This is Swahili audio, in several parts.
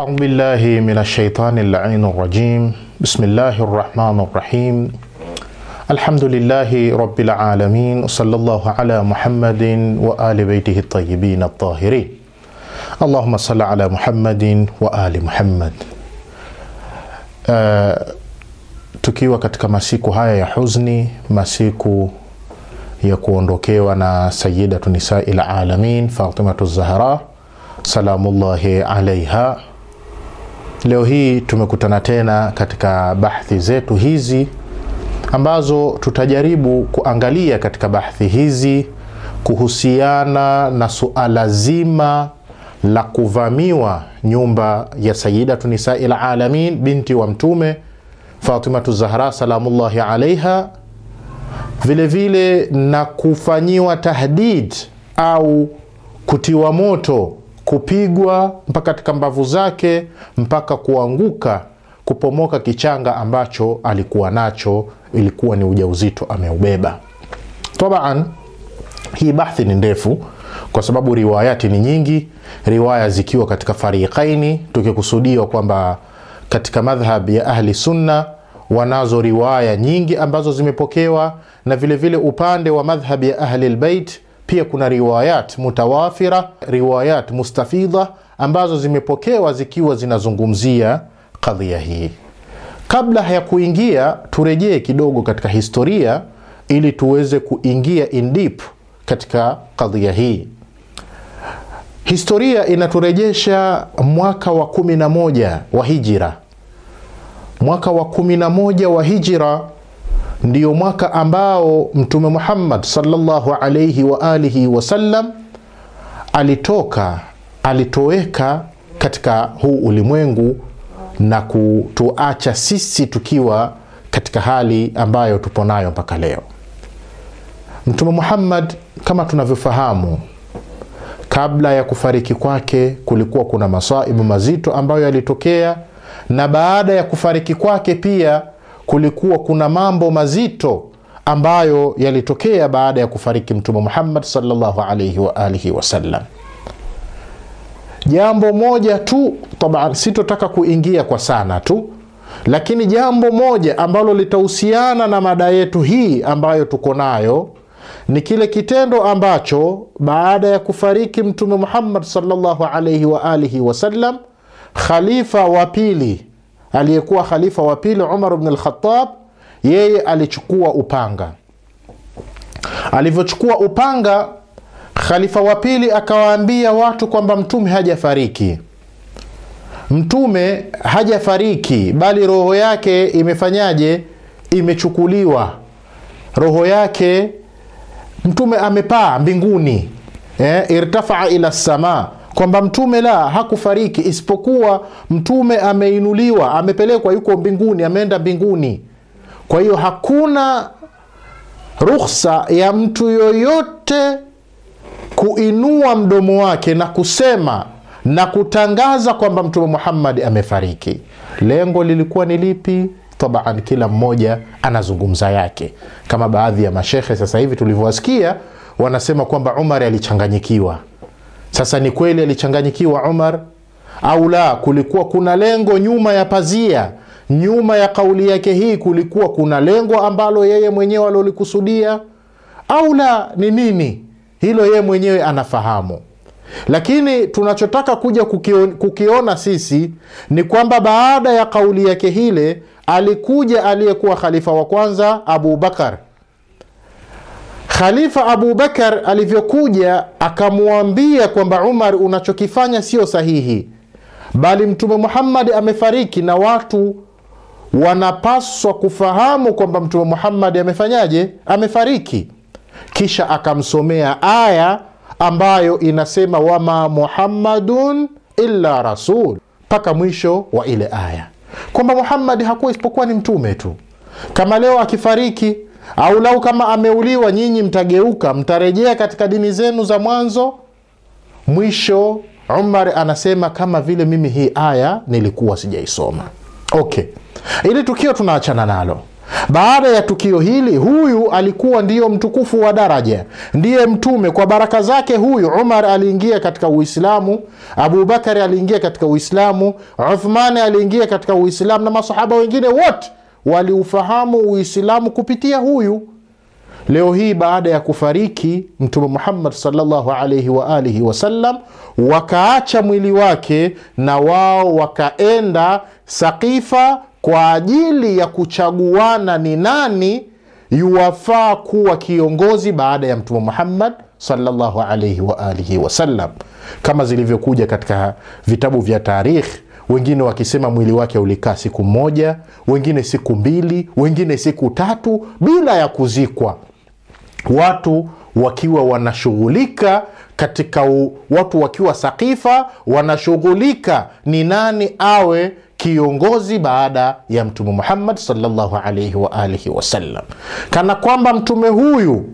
أعوذ بالله من الشيطان اللعين الرجيم. بسم الله الرحمن الرحيم. الحمد لله رب العالمين، صلى الله على محمد وآل بيته الطيبين الطاهرين. اللهم صل على محمد وآل محمد. Tukiwa katika masiku haya ya huzni, masiku ya kuondokewa na sayyidatu nisa'il alamin Fatimatu Zahra salamullahi alaiha, leo hii tumekutana tena katika bahthi zetu hizi ambazo tutajaribu kuangalia katika bahthi hizi kuhusiana na suala zima la kuvamiwa nyumba ya sayyidatu nisa'il alamin binti wa mtume Fatimatu Zahra salamullahi alaiha, vile vile na kufanyiwa tahdid au kutiwa moto, kupigwa mpaka katika mbavu zake mpaka kuanguka, kupomoka kichanga ambacho alikuwa nacho, ilikuwa ni ujauzito ameubeba. Tabaan hii bahthi ni ndefu kwa sababu riwayati ni nyingi, riwaya zikiwa katika fariqaini, tukikusudia kwamba katika madhhab ya ahli sunna wanazo riwaya nyingi ambazo zimepokewa, na vile vile upande wa madhhab ya ahli albayt pia kuna riwayat mutawafira, riwayat mustafidha ambazo zimepokewa zikiwa zinazungumzia kadhia hii. Kabla ya kuingia, turejee kidogo katika historia ili tuweze kuingia in deep katika kadhia hii. Historia inaturejesha mwaka wa 11 wa hijra. Mwaka wa 11 wa hijra ndio mwaka ambao Mtume Muhammad sallallahu alayhi wa alihi wasallam alitoweka katika huu ulimwengu na kutuacha sisi tukiwa katika hali ambayo tupo nayo mpaka leo. Mtume Muhammad, kama tunavyofahamu, kabla ya kufariki kwake kulikuwa kuna masaibu mazito ambayo yalitokea, na baada ya kufariki kwake pia kulikuwa kuna mambo mazito ambayo yalitokea baada ya kufariki Mtume Muhammad sallallahu alayhi wa alihi wasallam. Jambo moja tu, taban sitotaka kuingia kwa sana tu, lakini jambo moja ambalo litahusiana na mada yetu hii ambayo tuko nayo ni kile kitendo ambacho baada ya kufariki Mtume Muhammad sallallahu alayhi wa alihi wasallam, khalifa wa pili, aliyekuwa khalifa wa pili Umar ibn al-Khattab, yeye alichukua upanga. Alivyochukua upanga, khalifa wa pili akawaambia watu kwamba mtume hajafariki. Mtume hajafariki, bali roho yake imefanyaje? Imechukuliwa. Roho yake mtume amepaa mbinguni, irtafa ila sama, kwamba mtume la hakufariki, isipokuwa mtume ameinuliwa, amepelekwa, yuko mbinguni, ameenda mbinguni. Kwa hiyo hakuna ruhusa ya mtu yoyote kuinua mdomo wake na kusema na kutangaza kwamba Mtume Muhammad amefariki. Lengo lilikuwa ni lipi? Tabaan kila mmoja anazungumza yake. Kama baadhi ya mashekhe sasa hivi tulivyowasikia wanasema kwamba Umar alichanganyikiwa. Sasa ni kweli alichanganyikiwa Umar au la? Kulikuwa kuna lengo nyuma ya pazia, nyuma ya kauli yake hii kulikuwa kuna lengo ambalo yeye mwenyewe alilikusudia au la? Ni nini? Hilo yeye mwenyewe anafahamu. Lakini tunachotaka kuja kukiona sisi ni kwamba baada ya kauli yake hile alikuja aliyekuwa khalifa wa kwanza, Abu Bakar. Khalifa Abu Bakar alivyokuja akamwambia kwamba Umar, unachokifanya sio sahihi, bali Mtume Muhammad amefariki na watu wanapaswa kufahamu kwamba Mtume Muhammad amefanyaje? Amefariki. Kisha akamsomea aya ambayo inasema wama Muhammadun illa rasul, paka mwisho wa ile aya, kwamba Muhammad hakuwa isipokuwa ni mtume tu. Kama leo akifariki au lau kama ameuliwa, nyinyi mtageuka, mtarejea katika dini zenu za mwanzo. Mwisho Umar anasema kama vile mimi hii aya nilikuwa sijaisoma. Okay, ili tukio tunaachana nalo. Baada ya tukio hili, huyu alikuwa ndiyo mtukufu wa daraja, ndiye mtume. Kwa baraka zake huyu Umar aliingia katika Uislamu, Abu Bakari aliingia katika Uislamu, Uthman aliingia katika Uislamu, na masahaba wengine wote waliufahamu Uislamu kupitia huyu. Leo hii baada ya kufariki Mtume Muhammad sallallahu alayhi wa alihi wasallam, wakaacha mwili wake na wao wakaenda Saqifa kwa ajili ya kuchaguana ni nani yuwafaa kuwa kiongozi baada ya Mtume Muhammad sallallahu alayhi wa alihi wasallam. Kama zilivyokuja katika vitabu vya tarikh, wengine wakisema mwili wake ulikaa siku moja, wengine siku 2, wengine siku 3 bila ya kuzikwa. Watu wakiwa wanashughulika watu wakiwa Saqifa wanashughulika ni nani awe kiongozi baada ya Mtume Muhammad sallallahu alayhi wa alihi wasallam. Kana kwamba mtume huyu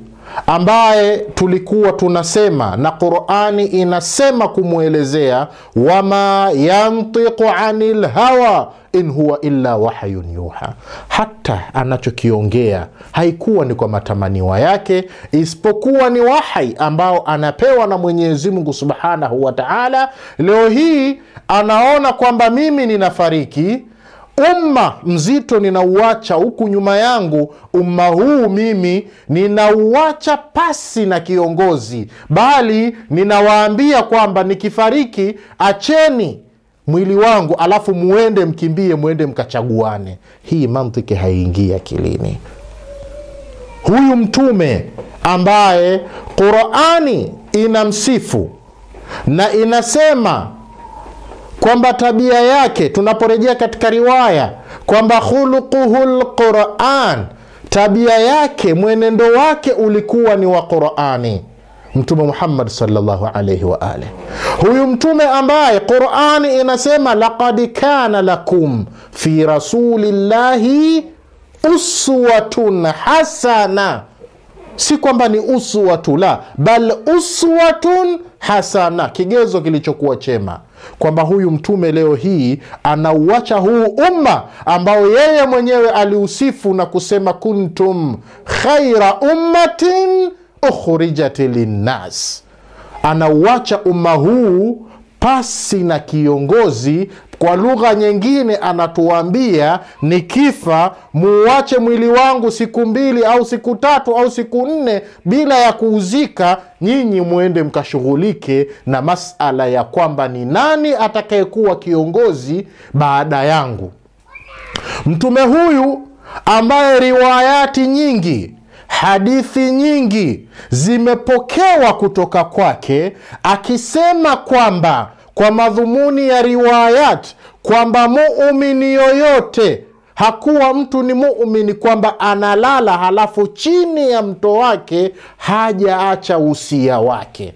ambaye tulikuwa tunasema na Qur'ani inasema kumuelezea, wama yantiqu anil hawa in huwa illa wahyun yuha, hata anachokiongea haikuwa ni kwa matamaniwa yake, isipokuwa ni wahi ambao anapewa na Mwenyezi Mungu Subhanahu wa Ta'ala. Leo hii anaona kwamba mimi ninafariki, umma mzito ninauacha huku nyuma yangu, umma huu mimi ninauacha pasi na kiongozi, bali ninawaambia kwamba nikifariki acheni mwili wangu alafu muende mkimbie, muende mkachaguane. Hii mantiki haingii akilini. Huyu mtume ambaye Qur'ani inamsifu na inasema kwamba tabia yake, tunaporejea katika riwaya kwamba khuluquhul Qur'an, tabia yake, mwenendo wake ulikuwa ni wa Qur'ani, Mtume Muhammad sallallahu alayhi wa alihi. Huyu mtume ambaye Qur'ani inasema laqad kana lakum fi rasulillahi uswatun hasana, si kwamba ni uswatu, la, bal uswatun hasana, kigezo kilichokuwa chema. Kwamba huyu mtume leo hii anauacha huu umma ambao yeye mwenyewe aliusifu na kusema kuntum khaira ummatin ukhrijat linnas. Anauacha umma huu pasi na kiongozi. Kwa lugha nyingine anatuambia, nikifa muache mwili wangu siku 2 au siku 3 au siku 4 bila ya kuuzika, nyinyi muende mkashughulike na masala ya kwamba ni nani atakayekuwa kiongozi baada yangu. Mtume huyu ambaye riwayati nyingi, hadithi nyingi zimepokewa kutoka kwake, akisema kwamba kwa madhumuni ya riwayat kwamba muumini yoyote, hakuwa mtu ni muumini kwamba analala halafu chini ya mto wake hajaacha usia wake.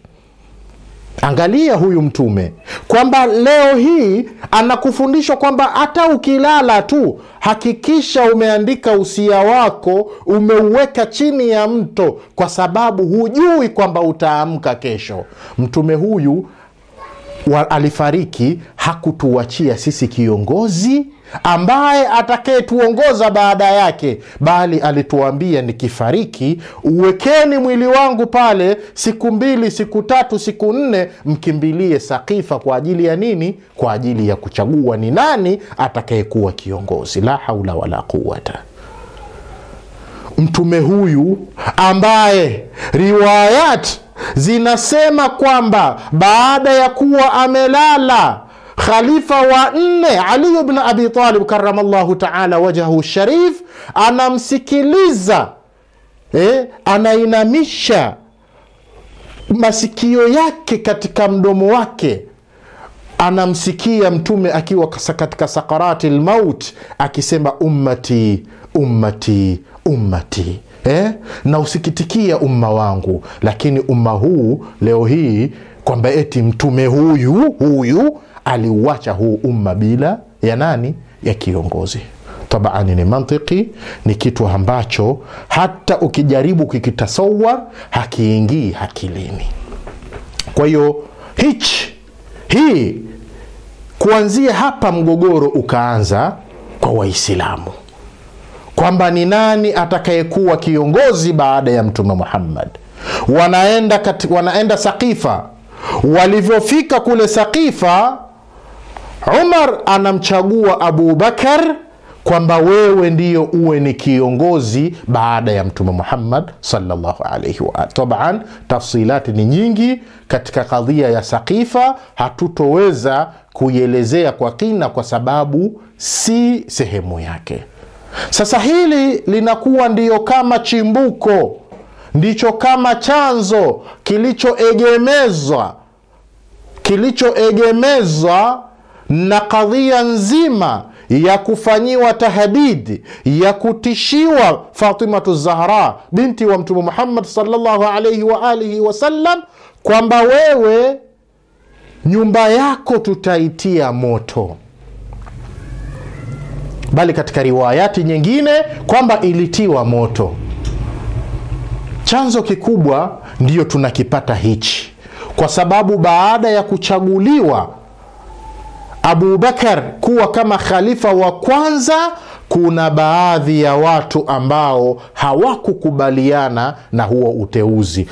Angalia huyu mtume kwamba leo hii anakufundisha kwamba hata ukilala tu hakikisha umeandika usia wako, umeuweka chini ya mto, kwa sababu hujui kwamba utaamka kesho. Mtume huyu alifariki, hakutuachia sisi kiongozi ambaye atakayetuongoza baada yake, bali alituambia nikifariki uwekeni mwili wangu pale siku 2, siku 3, siku 4, mkimbilie Saqifa. Kwa ajili ya nini? Kwa ajili ya kuchagua ni nani atakayekuwa kiongozi. La haula wala quwwata. Mtume huyu ambaye riwayat zinasema kwamba baada ya kuwa amelala khalifa wa 4 Ali ibn Abi Talib karramallahu ta'ala wajhahu sharif, anamsikiliza, anainamisha masikio yake katika mdomo wake, anamsikia mtume akiwa katika sakarati al-maut akisema ummati ummati ummati, na usikitikia umma wangu. Lakini umma huu leo hii kwamba eti mtume huyu aliuacha huu umma bila ya nani? Ya kiongozi. Tabani ni mantiki, ni kitu ambacho hata ukijaribu kukitasawar hakiingii akilini. Kwa hiyo hii kuanzia hapa mgogoro ukaanza kwa Waislamu. kwamba ni nani atakayekuwa kiongozi baada ya Mtume Muhammad. Wanaenda Saqifa. Walivyofika kule Saqifa, Umar anamchagua Abu Bakar kwamba wewe ndiyo uwe ni kiongozi baada ya Mtume Muhammad sallallahu alayhi wa alihi. Taban tafsilati ni nyingi katika kadhia ya Saqifa, hatutoweza kuielezea kwa kina kwa sababu si sehemu yake. Sasa hili linakuwa ndiyo kama chimbuko, ndicho kama chanzo kilichoegemezwa na kadhia nzima ya kufanyiwa tahdid, ya kutishiwa Fatimatu Zahra binti wa Mtume Muhammad sallallahu alayhi wa alihi wasallam, kwamba wewe nyumba yako tutaitia moto. Bali katika riwayati nyingine kwamba ilitiwa moto. Chanzo kikubwa ndiyo tunakipata hichi, kwa sababu baada ya kuchaguliwa Abu Bakar kuwa kama khalifa wa kwanza, kuna baadhi ya watu ambao hawakukubaliana na huo uteuzi.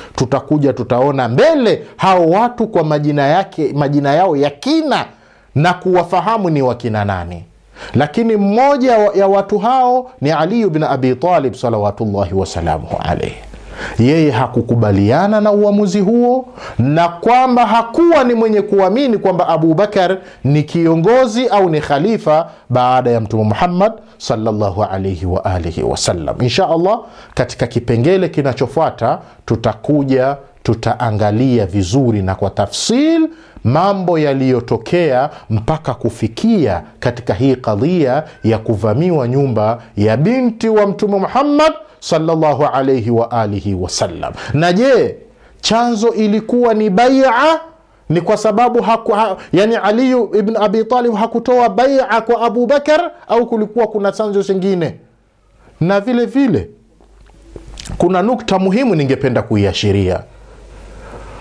Tutaona mbele hao watu kwa majina yao ya kina na kuwafahamu ni wakina nani. Lakini mmoja ya watu hao ni Ali ibn Abi Talib salawatullahi wasalamuhu alayhi. Yeye hakukubaliana na uamuzi huo, na kwamba hakuwa ni mwenye kuamini kwamba Abu Bakar ni kiongozi au ni khalifa baada ya Mtume Muhammad sallallahu alayhi wa alihi wasallam. Insha Allah katika kipengele kinachofuata tutaangalia vizuri na kwa tafsil mambo yaliyotokea mpaka kufikia katika hii kadhia ya kuvamiwa nyumba ya binti wa Mtume Muhammad sallallahu alayhi wa alihi wasallam. Na je, chanzo ilikuwa ni bai'a? Ni kwa sababu yani Ali ibn Abi Talib hakutoa bai'a kwa Abu Bakar, au kulikuwa kuna chanzo kingine? Na vile vile kuna nukta muhimu ningependa kuiashiria.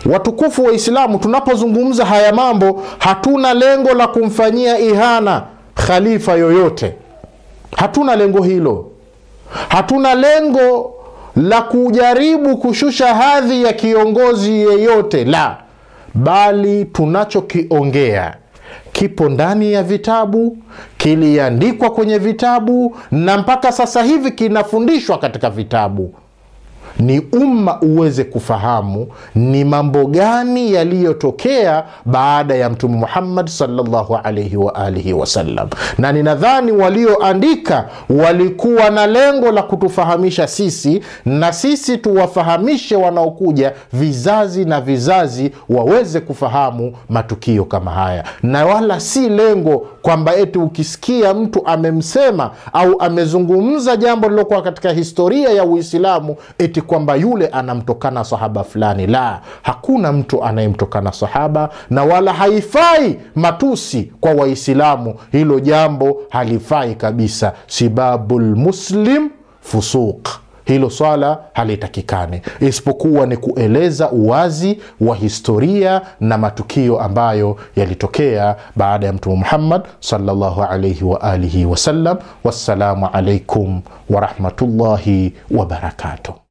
Watukufu wa Islamu, tunapozungumza haya mambo hatuna lengo la kumfanyia ihana khalifa yoyote. Hatuna lengo hilo. Hatuna lengo la kujaribu kushusha hadhi ya kiongozi yeyote, la. Bali tunachokiongea kipo ndani ya vitabu, kiliandikwa kwenye vitabu, na mpaka sasa hivi kinafundishwa katika vitabu. Ni umma uweze kufahamu ni mambo gani yaliyotokea baada ya Mtume Muhammad sallallahu alayhi wa alihi wasallam. Na ninadhani walioandika walikuwa na lengo la kutufahamisha sisi, na sisi tuwafahamishe wanaokuja vizazi na vizazi waweze kufahamu matukio kama haya. Na wala si lengo kwamba eti ukisikia mtu amemsema au amezungumza jambo lilokuwa katika historia ya Uislamu eti kwamba yule anamtokana sahaba fulani. La, hakuna mtu anayemtokana sahaba, na wala haifai matusi kwa Waislamu. Hilo jambo halifai kabisa. Sibabul muslim fusuq. Hilo swala halitakikane, isipokuwa ni kueleza uwazi wa historia na matukio ambayo yalitokea baada ya Mtume Muhammad sallallahu alayhi wa alihi wasallam. Wassalamu alaikum wa rahmatullahi wa barakatuh.